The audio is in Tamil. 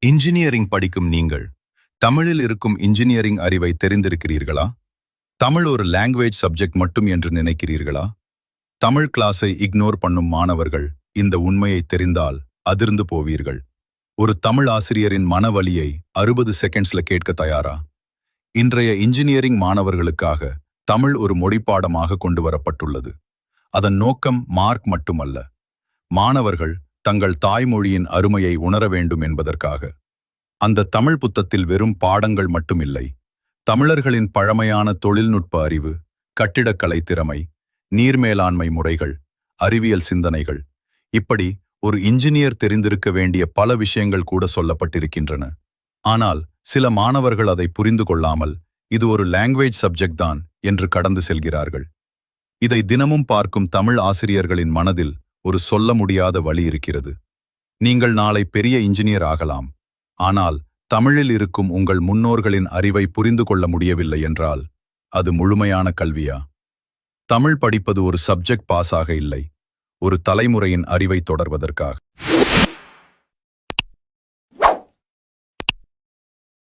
இன்ஜினியரிங் படிக்கும் நீங்கள் தமிழில் இருக்கும் இன்ஜினியரிங் அறிவை தெரிந்திருக்கிறீர்களா? தமிழ் ஒரு லாங்குவேஜ் சப்ஜெக்ட் மட்டும் என்று நினைக்கிறீர்களா? தமிழ் கிளாஸை இக்னோர் பண்ணும் மாணவர்கள் இந்த உண்மையை தெரிந்தால் அதிர்ந்து போவீர்கள். ஒரு தமிழ் ஆசிரியரின் மனவலியை 60 செகண்ட்ஸ்ல கேட்க தயாரா? இன்றைய இன்ஜினியரிங் மாணவர்களுக்காக தமிழ் ஒரு மொழிப்பாடமாக கொண்டு வரப்பட்டுள்ளது. அதன் நோக்கம் மார்க் மட்டுமல்ல, மாணவர்கள் தங்கள் தாய்மொழியின் அருமையை உணர வேண்டும் என்பதற்காக. அந்த தமிழ் புத்தத்தில் வெறும் பாடங்கள் மட்டுமில்லை, தமிழர்களின் பழமையான தொழில்நுட்ப அறிவு, கட்டிடக்கலை திறமை, நீர் மேலாண்மை முறைகள், அறிவியல் சிந்தனைகள், இப்படி ஒரு இன்ஜினியர் தெரிந்திருக்க வேண்டிய பல விஷயங்கள் கூட சொல்லப்பட்டிருக்கின்றன. ஆனால் சில மாணவர்கள் அதை புரிந்து கொள்ளாமல் இது ஒரு லாங்குவேஜ் சப்ஜெக்ட் தான் என்று கடந்து செல்கிறார்கள். இதை தினமும் பார்க்கும் தமிழ் ஆசிரியர்களின் மனதில் ஒரு சொல்ல முடியாத வலி இருக்கிறது. நீங்கள் நாளை பெரிய இன்ஜினியர் ஆகலாம், ஆனால் தமிழில் இருக்கும் உங்கள் முன்னோர்களின் அறிவை புரிந்து கொள்ள முடியவில்லை என்றால் அது முழுமையான கல்வியா? தமிழ் படிப்பது ஒரு சப்ஜெக்ட் பாஸாக இல்லை, ஒரு தலைமுறையின் அறிவை தொடர்வதற்காக.